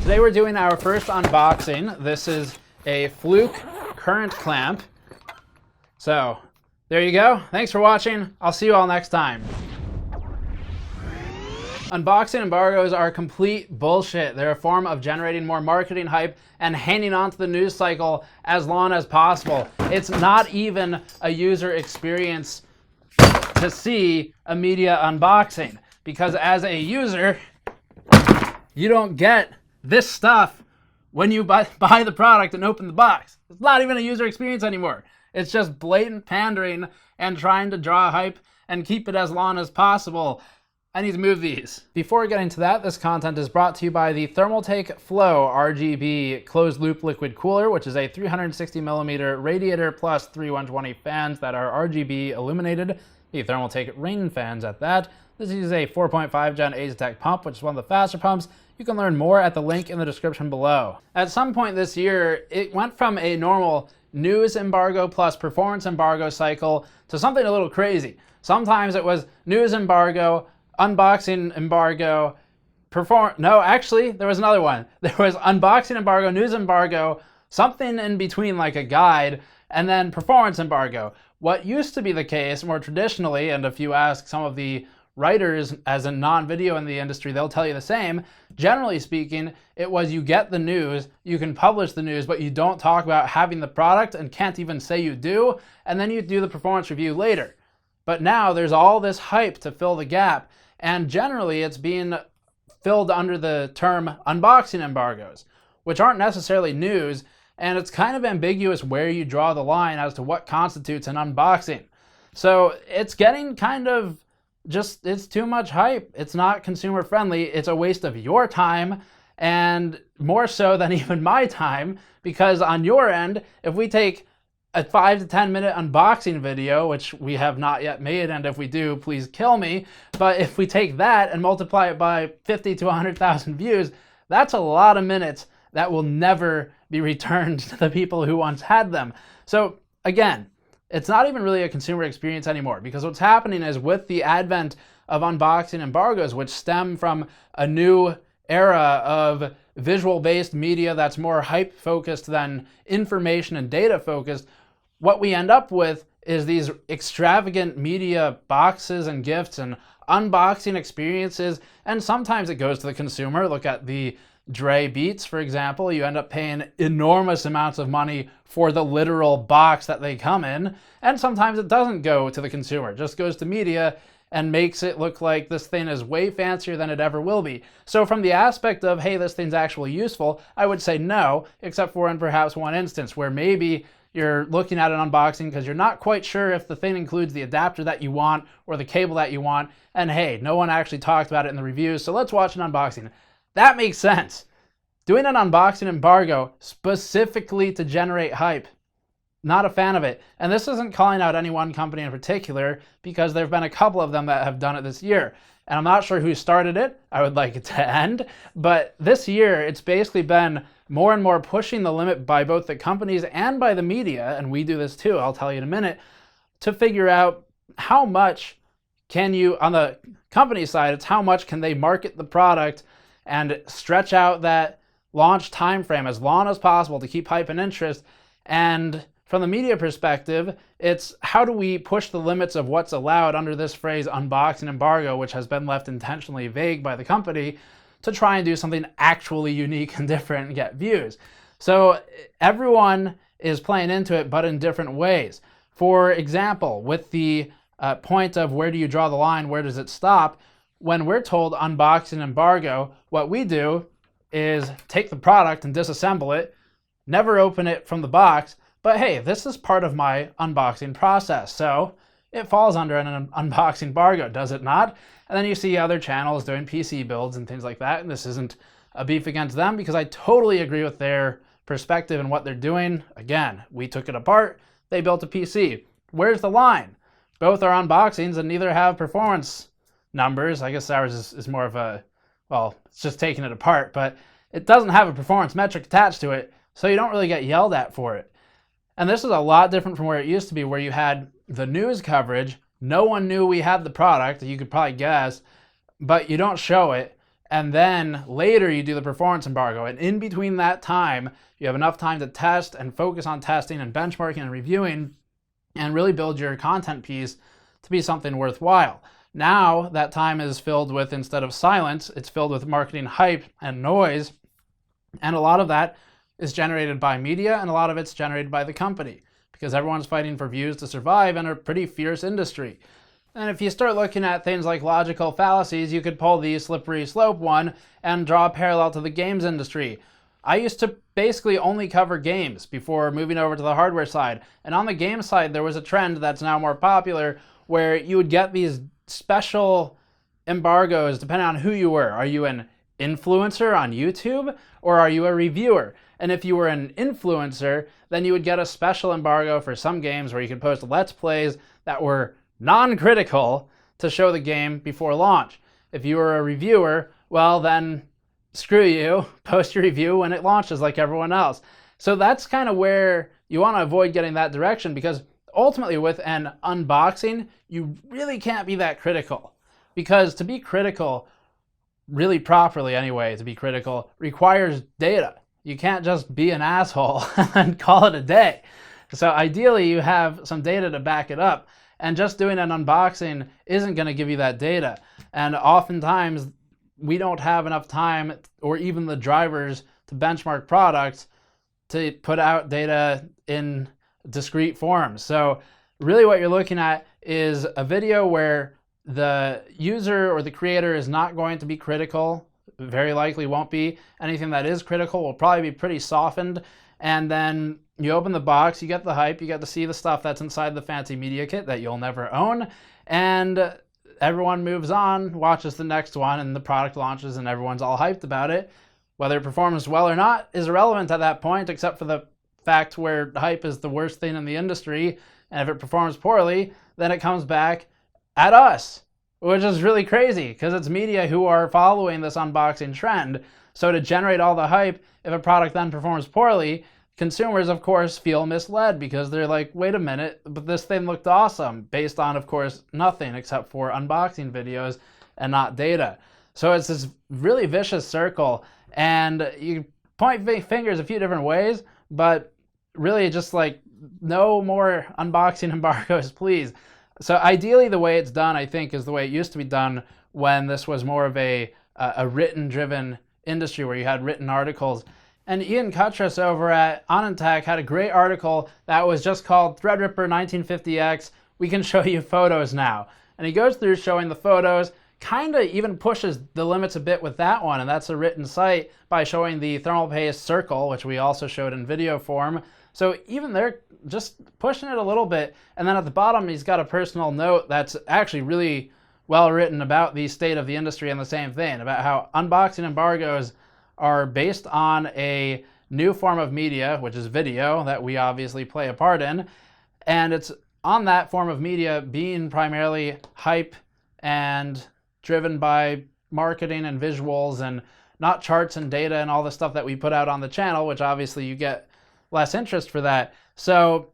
Today we're doing our first unboxing. This is a Fluke current clamp. So there you go. Thanks for watching. I'll see you all next time. Unboxing embargoes are complete bullshit. They're a form of generating more marketing hype and hanging on to the news cycle as long as possible. It's not even a user experience to see a media unboxing, because as a user, you don't get this stuff when you buy the product and open the box. It's not even a user experience anymore. It's just blatant pandering and trying to draw hype and keep it as long as possible. I need to move these. Before getting to that, this content is brought to you by the Thermaltake Flow RGB closed loop liquid cooler, which is a 360mm radiator plus 3 120 fans that are RGB illuminated. The Thermaltake rain fans at that. This is a 4.5 Gen Azetec pump, which is one of the faster pumps. You can learn more at the link in the description below. At some point this year, it went from a normal news embargo plus performance embargo cycle to something a little crazy. Sometimes it was news embargo, unboxing embargo, no, actually, there was another one. There was unboxing embargo, news embargo, something in between like a guide, and then performance embargo. What used to be the case more traditionally, and if you ask some of the writers as a non-video in the industry, they'll tell you the same. Generally speaking, it was you get the news, you can publish the news, but you don't talk about having the product and can't even say you do, and then you do the performance review later. But now there's all this hype to fill the gap, and generally it's being filled under the term unboxing embargoes, which aren't necessarily news, and it's kind of ambiguous where you draw the line as to what constitutes an unboxing. So it's getting kind of it's too much hype. It's not consumer friendly. It's a waste of your time, and more so than even my time, because on your end, if we take a 5 to 10 minute unboxing video, which we have not yet made, and if we do, please kill me, but if we take that and multiply it by 50 to 100,000 views, that's a lot of minutes that will never be returned to the people who once had them. So again, it's not even really a consumer experience anymore, because what's happening is with the advent of unboxing embargoes, which stem from a new era of visual-based media that's more hype-focused than information and data-focused, what we end up with is these extravagant media boxes and gifts and unboxing experiences, and sometimes it goes to the consumer. Look at the Dre Beats, for example. You end up paying enormous amounts of money for the literal box that they come in, and sometimes it doesn't go to the consumer. It just goes to media and makes it look like this thing is way fancier than it ever will be. So from the aspect of, hey, this thing's actually useful, I would say no, except for in perhaps one instance where maybe you're looking at an unboxing because you're not quite sure if the thing includes the adapter that you want or the cable that you want, and hey, no one actually talked about it in the reviews, so let's watch an unboxing. That makes sense. Doing an unboxing embargo specifically to generate hype, not a fan of it. And this isn't calling out any one company in particular, because there have been a couple of them that have done it this year. And I'm not sure who started it. I would like it to end. But this year, it's basically been more and more pushing the limit by both the companies and by the media, and we do this too, I'll tell you in a minute, to figure out how much can you, on the company side, it's how much can they market the product and stretch out that launch time frame as long as possible to keep hype and interest. And from the media perspective, it's how do we push the limits of what's allowed under this phrase unboxing embargo, which has been left intentionally vague by the company, to try and do something actually unique and different and get views. So everyone is playing into it, but in different ways. For example, with the point of where do you draw the line, where does it stop, when we're told unboxing embargo, what we do is take the product and disassemble it, never open it from the box, but hey, this is part of my unboxing process, so it falls under an unboxing embargo, does it not? And then you see other channels doing PC builds and things like that, and this isn't a beef against them, because I totally agree with their perspective and what they're doing. Again, we took it apart, they built a PC. Where's the line? Both are unboxings and neither have performance numbers. I guess ours is more of a, well, it's just taking it apart, but it doesn't have a performance metric attached to it, so you don't really get yelled at for it. And this is a lot different from where it used to be, where you had the news coverage, no one knew we had the product, you could probably guess, but you don't show it, and then later you do the performance embargo. And in between that time, you have enough time to test and focus on testing and benchmarking and reviewing and really build your content piece to be something worthwhile. Now that time is filled with, instead of silence, it's filled with marketing hype and noise. And a lot of that is generated by media, and a lot of it's generated by the company, because everyone's fighting for views to survive in a pretty fierce industry. And if you start looking at things like logical fallacies, you could pull the slippery slope one and draw a parallel to the games industry. I used to basically only cover games before moving over to the hardware side. And on the game side, there was a trend that's now more popular where you would get these special embargoes depending on who you were. Are you an influencer on YouTube, or are you a reviewer? And if you were an influencer, then you would get a special embargo for some games where you could post Let's Plays that were non-critical to show the game before launch. If you were a reviewer, well then screw you, post your review when it launches like everyone else. So that's kind of where you want to avoid getting that direction, because ultimately with an unboxing, you really can't be that critical. Because to be critical, really properly anyway, to be critical, requires data. You can't just be an asshole and call it a day. So ideally you have some data to back it up, and just doing an unboxing isn't going to give you that data. And oftentimes we don't have enough time or even the drivers to benchmark products to put out data in discrete forms. So really what you're looking at is a video where the user or the creator is not going to be critical, very likely won't be. Anything that is critical will probably be pretty softened. And then you open the box, you get the hype, you get to see the stuff that's inside the fancy media kit that you'll never own, and everyone moves on, watches the next one, and the product launches and everyone's all hyped about it. Whether it performs well or not is irrelevant at that point, except for the fact where hype is the worst thing in the industry, and if it performs poorly, then it comes back at us, which is really crazy because it's media who are following this unboxing trend. So to generate all the hype, if a product then performs poorly, consumers, of course, feel misled because they're like, wait a minute, but this thing looked awesome, based on, of course, nothing except for unboxing videos and not data. So it's this really vicious circle, and you point fingers a few different ways, but really just like, no more unboxing embargoes, please. So ideally the way it's done, I think, is the way it used to be done when this was more of a written-driven industry where you had written articles. And Ian Cutress over at Onentech had a great article that was just called Threadripper 1950X, We Can Show You Photos Now. And he goes through showing the photos, kind of even pushes the limits a bit with that one, and that's a written site, by showing the thermal paste circle, which we also showed in video form. So even they're just pushing it a little bit. And then at the bottom, he's got a personal note that's actually really well written about the state of the industry and the same thing, about how unboxing embargoes are based on a new form of media, which is video, that we obviously play a part in. And it's on that form of media being primarily hype and driven by marketing and visuals, and not charts and data and all the stuff that we put out on the channel, which obviously you get less interest for that. So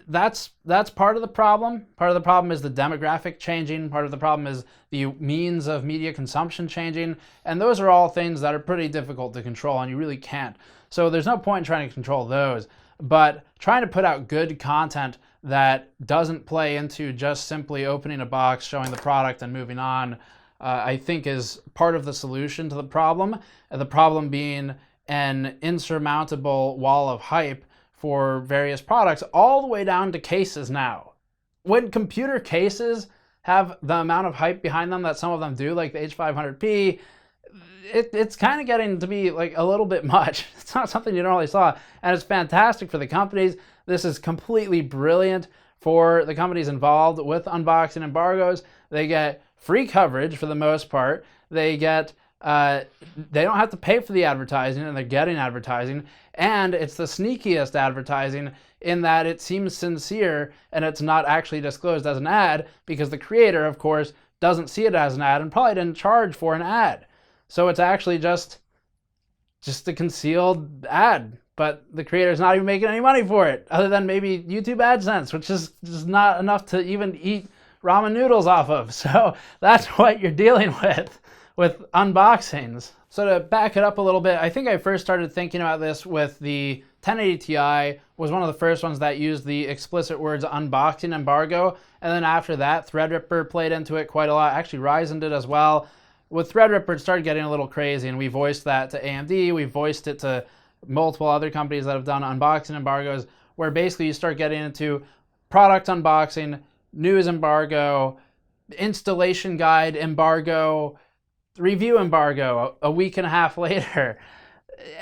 that's part of the problem. Part of the problem is the demographic changing. Part of the problem is the means of media consumption changing. And those are all things that are pretty difficult to control, and you really can't. So there's no point in trying to control those. But trying to put out good content that doesn't play into just simply opening a box, showing the product, and moving on, I think is part of the solution to the problem. The problem being an insurmountable wall of hype for various products, all the way down to cases now. When computer cases have the amount of hype behind them that some of them do, like the H500P, it's kind of getting to be like a little bit much. It's not something you normally saw, and it's fantastic for the companies. This is completely brilliant for the companies involved with unboxing embargoes. They get free coverage for the most part. They get they don't have to pay for the advertising, and they're getting advertising. And it's the sneakiest advertising in that it seems sincere and it's not actually disclosed as an ad, because the creator, of course, doesn't see it as an ad and probably didn't charge for an ad. So it's actually just a concealed ad, but the creator's not even making any money for it, other than maybe YouTube AdSense, which is just not enough to even eat ramen noodles off of. So that's what you're dealing with with unboxings. So to back it up a little bit, I think I first started thinking about this with the 1080 Ti, was one of the first ones that used the explicit words unboxing embargo. And then after that, Threadripper played into it quite a lot. Actually, Ryzen did as well. With Threadripper, it started getting a little crazy, and we voiced that to AMD. We voiced it to multiple other companies that have done unboxing embargoes, where basically you start getting into product unboxing, news embargo, installation guide embargo, review embargo a week and a half later.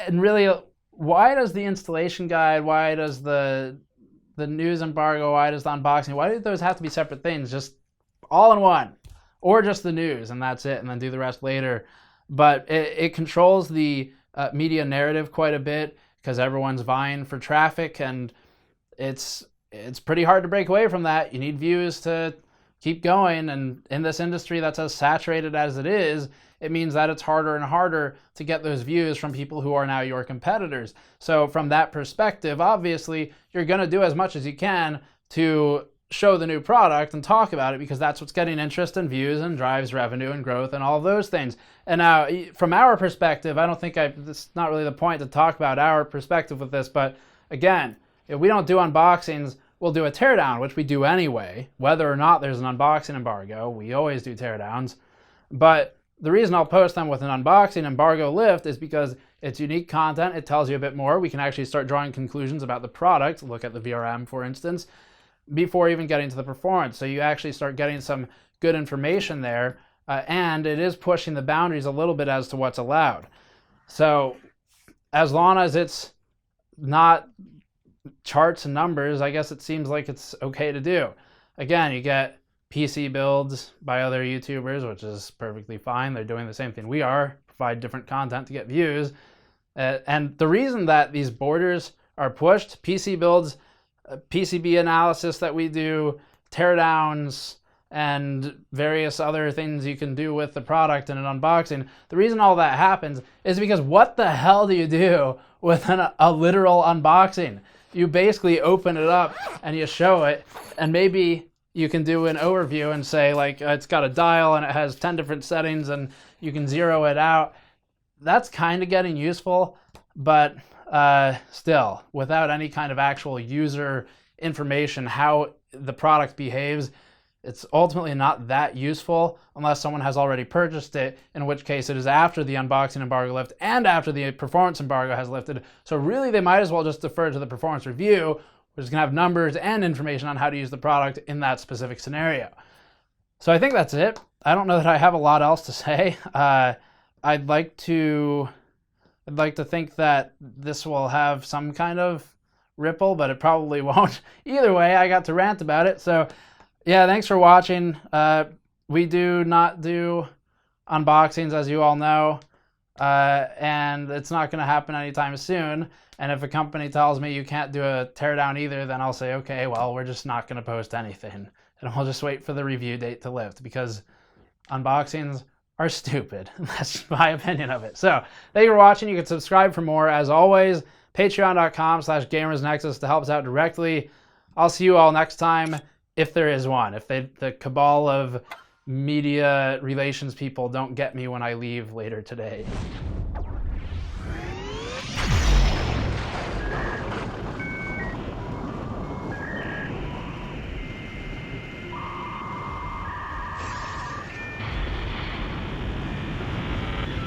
And really, why does the installation guide, why does the news embargo, why does the unboxing, why do those have to be separate things? Just all in one, or just the news and that's it, and then do the rest later. But it controls the media narrative quite a bit because everyone's vying for traffic, and it's pretty hard to break away from that. You need views to keep going, and in this industry that's as saturated as it is, it means that it's harder and harder to get those views from people who are now your competitors. So from that perspective, obviously, you're going to do as much as you can to show the new product and talk about it, because that's what's getting interest and views and drives revenue and growth and all of those things. And now, from our perspective, I don't think it's not really the point to talk about our perspective with this, but again, if we don't do unboxings, we'll do a teardown, which we do anyway, whether or not there's an unboxing embargo. We always do teardowns. But the reason I'll post them with an unboxing embargo lift is because it's unique content. It tells you a bit more. We can actually start drawing conclusions about the product. Look at the VRM, for instance, before even getting to the performance. So you actually start getting some good information there, and it is pushing the boundaries a little bit as to what's allowed. So as long as it's not charts and numbers, I guess it seems like it's okay to do. Again, you get PC builds by other YouTubers, which is perfectly fine. They're doing the same thing we are, provide different content to get views. And the reason that these borders are pushed, PC builds, PCB analysis that we do, teardowns, and various other things you can do with the product in an unboxing, the reason all that happens is because what the hell do you do with a literal unboxing? You basically open it up and you show it, and maybe you can do an overview and say, like, it's got a dial and it has 10 different settings and you can zero it out. That's kind of getting useful, but still, without any kind of actual user information, how the product behaves, it's ultimately not that useful unless someone has already purchased it, in which case it is after the unboxing embargo lift and after the performance embargo has lifted. So really, they might as well just defer to the performance review, which is going to have numbers and information on how to use the product in that specific scenario. So I think that's it. I don't know that I have a lot else to say. I'd like to think that this will have some kind of ripple, but it probably won't. Either way, I got to rant about it. So yeah, thanks for watching. We do not do unboxings, as you all know, and it's not going to happen anytime soon. And if a company tells me you can't do a teardown either, then I'll say, okay, well, we're just not going to post anything. And we'll just wait for the review date to lift, because unboxings are stupid. That's my opinion of it. So thank you for watching. You can subscribe for more. As always, patreon.com/gamersnexus to help us out directly. I'll see you all next time, if there is one. If the cabal of media relations people don't get me when I leave later today.